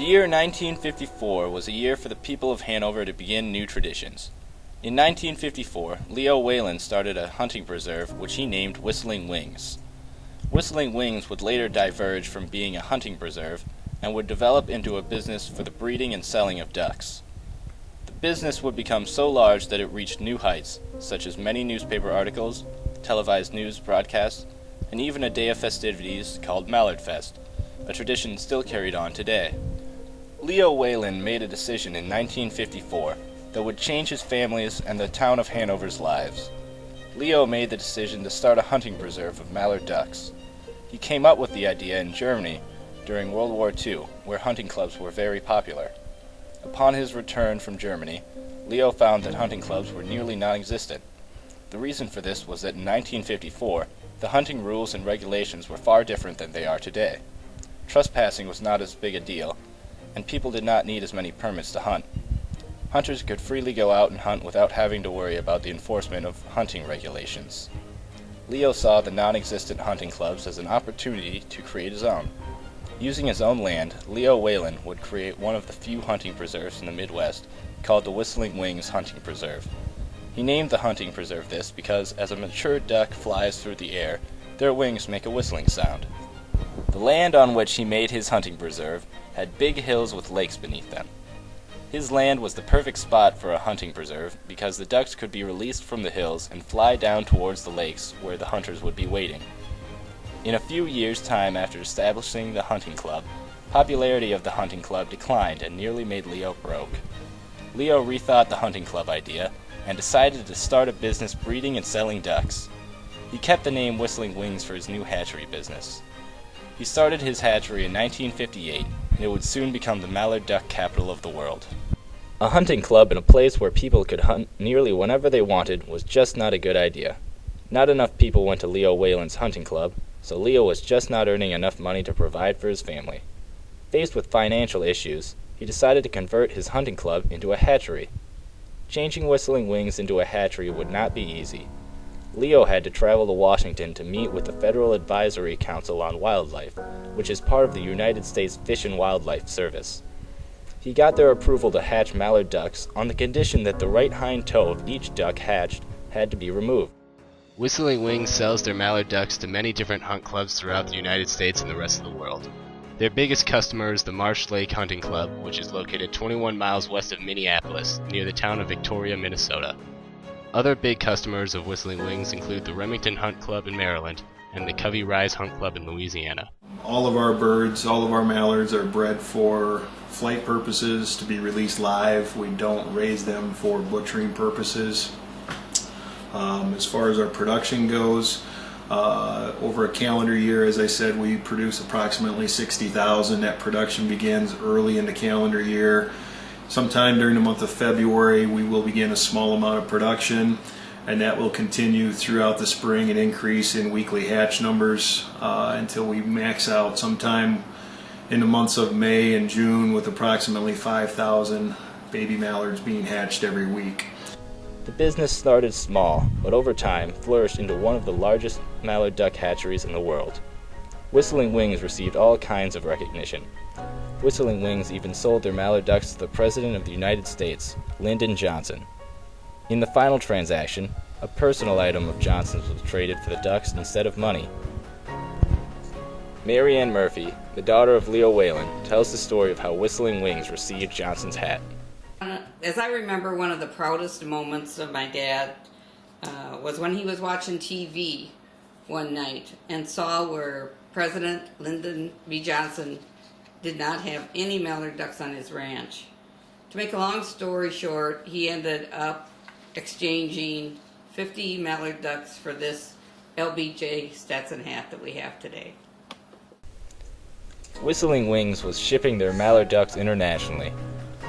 The year 1954 was a year for the people of Hanover to begin new traditions. In 1954, Leo Whalen started a hunting preserve which he named Whistling Wings. Whistling Wings would later diverge from being a hunting preserve and would develop into a business for the breeding and selling of ducks. The business would become so large that it reached new heights, such as many newspaper articles, televised news broadcasts, and even a day of festivities called Mallard Fest, a tradition still carried on today. Leo Whalen made a decision in 1954 that would change his family's and the town of Hanover's lives. Leo made the decision to start a hunting preserve of mallard ducks. He came up with the idea in Germany during World War II, where hunting clubs were very popular. Upon his return from Germany, Leo found that hunting clubs were nearly non-existent. The reason for this was that in 1954, the hunting rules and regulations were far different than they are today. Trespassing was not as big a deal, and people did not need as many permits to hunt. Hunters could freely go out and hunt without having to worry about the enforcement of hunting regulations. Leo saw the non-existent hunting clubs as an opportunity to create his own. Using his own land, Leo Whalen would create one of the few hunting preserves in the Midwest called the Whistling Wings Hunting Preserve. He named the hunting preserve this because as a mature duck flies through the air, their wings make a whistling sound. The land on which he made his hunting preserve had big hills with lakes beneath them. His land was the perfect spot for a hunting preserve because the ducks could be released from the hills and fly down towards the lakes where the hunters would be waiting. In a few years' time after establishing the hunting club, popularity of the hunting club declined and nearly made Leo broke. Leo rethought the hunting club idea and decided to start a business breeding and selling ducks. He kept the name Whistling Wings for his new hatchery business. He started his hatchery in 1958, and it would soon become the mallard duck capital of the world. A hunting club in a place where people could hunt nearly whenever they wanted was just not a good idea. Not enough people went to Leo Whalen's hunting club, so Leo was just not earning enough money to provide for his family. Faced with financial issues, he decided to convert his hunting club into a hatchery. Changing Whistling Wings into a hatchery would not be easy. Leo had to travel to Washington to meet with the Federal Advisory Council on Wildlife, which is part of the United States Fish and Wildlife Service. He got their approval to hatch mallard ducks on the condition that the right hind toe of each duck hatched had to be removed. Whistling Wings sells their mallard ducks to many different hunt clubs throughout the United States and the rest of the world. Their biggest customer is the Marsh Lake Hunting Club, which is located 21 miles west of Minneapolis, near the town of Victoria, Minnesota. Other big customers of Whistling Wings include the Remington Hunt Club in Maryland and the Covey Rise Hunt Club in Louisiana. All of our birds, all of our mallards are bred for flight purposes, to be released live. We don't raise them for butchering purposes. As far as our production goes, over a calendar year, as I said, we produce approximately 60,000. That production begins early in the calendar year. Sometime during the month of February, we will begin a small amount of production, and that will continue throughout the spring and increase in weekly hatch numbers until we max out sometime in the months of May and June with approximately 5,000 baby mallards being hatched every week. The business started small, but over time flourished into one of the largest mallard duck hatcheries in the world. Whistling Wings received all kinds of recognition. Whistling Wings even sold their mallard ducks to the President of the United States, Lyndon Johnson. In the final transaction, a personal item of Johnson's was traded for the ducks instead of money. Mary Ann Murphy, the daughter of Leo Whalen, tells the story of how Whistling Wings received Johnson's hat. As I remember, one of the proudest moments of my dad was when he was watching TV one night and saw where President Lyndon B. Johnson did not have any mallard ducks on his ranch. To make a long story short, he ended up exchanging 50 mallard ducks for this LBJ Stetson hat that we have today. Whistling Wings was shipping their mallard ducks internationally.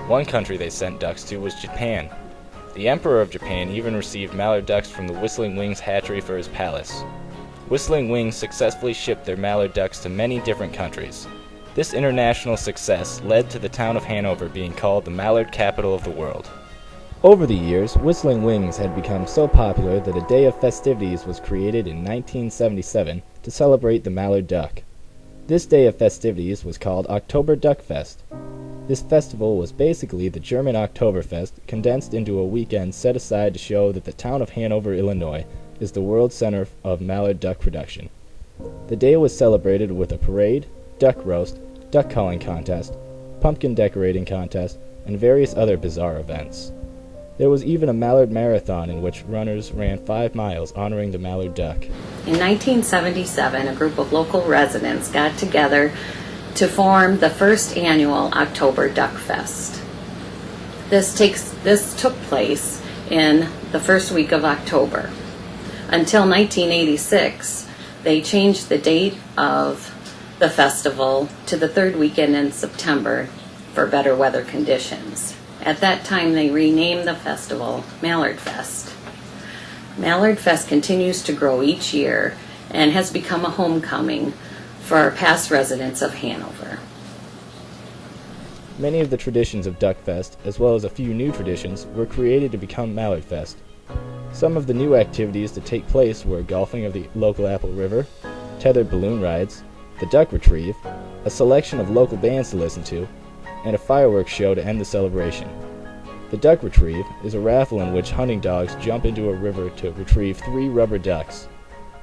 One country they sent ducks to was Japan. The Emperor of Japan even received mallard ducks from the Whistling Wings hatchery for his palace. Whistling Wings successfully shipped their mallard ducks to many different countries. This international success led to the town of Hanover being called the mallard capital of the world. Over the years, Whistling Wings had become so popular that a day of festivities was created in 1977 to celebrate the mallard duck. This day of festivities was called October Duck Fest. This festival was basically the German Oktoberfest condensed into a weekend set aside to show that the town of Hanover, Illinois, is the world center of mallard duck production. The day was celebrated with a parade, duck roast, duck calling contest, pumpkin decorating contest, and various other bizarre events. There was even a mallard marathon in which runners ran 5 miles honoring the mallard duck. In 1977, a group of local residents got together to form the first annual October Duck Fest. This took place in the first week of October. Until 1986, they changed the date of the festival to the third weekend in September for better weather conditions. At that time, they renamed the festival Mallard Fest. Mallard Fest continues to grow each year and has become a homecoming for past residents of Hanover. Many of the traditions of Duck Fest, as well as a few new traditions, were created to become Mallard Fest. Some of the new activities to take place were golfing of the local Apple River, tethered balloon rides, the duck retrieve, a selection of local bands to listen to, and a fireworks show to end the celebration. The duck retrieve is a raffle in which hunting dogs jump into a river to retrieve 3 rubber ducks.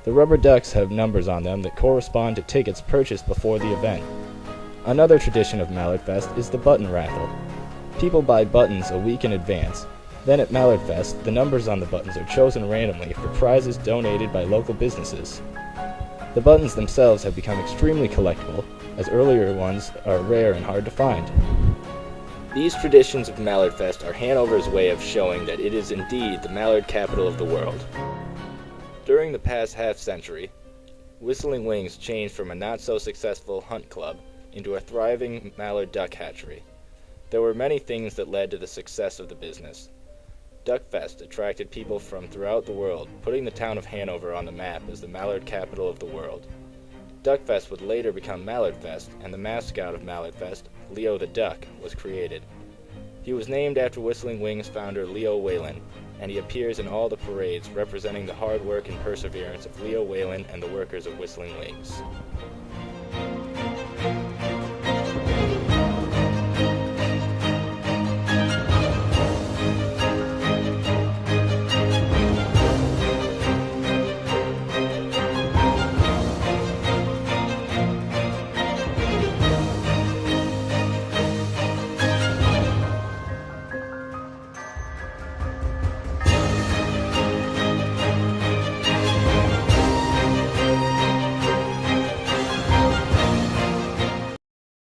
The rubber ducks have numbers on them that correspond to tickets purchased before the event. Another tradition of Mallard Fest is the button raffle. People buy buttons a week in advance. Then at Mallard Fest, the numbers on the buttons are chosen randomly for prizes donated by local businesses. The buttons themselves have become extremely collectible, as earlier ones are rare and hard to find. These traditions of Mallard Fest are Hanover's way of showing that it is indeed the mallard capital of the world. During the past half-century, Whistling Wings changed from a not-so-successful hunt club into a thriving mallard duck hatchery. There were many things that led to the success of the business. Duck Fest attracted people from throughout the world, putting the town of Hanover on the map as the mallard capital of the world. Duck Fest would later become Mallard Fest, and the mascot of Mallard Fest, Leo the Duck, was created. He was named after Whistling Wings founder Leo Whalen, and he appears in all the parades representing the hard work and perseverance of Leo Whalen and the workers of Whistling Wings.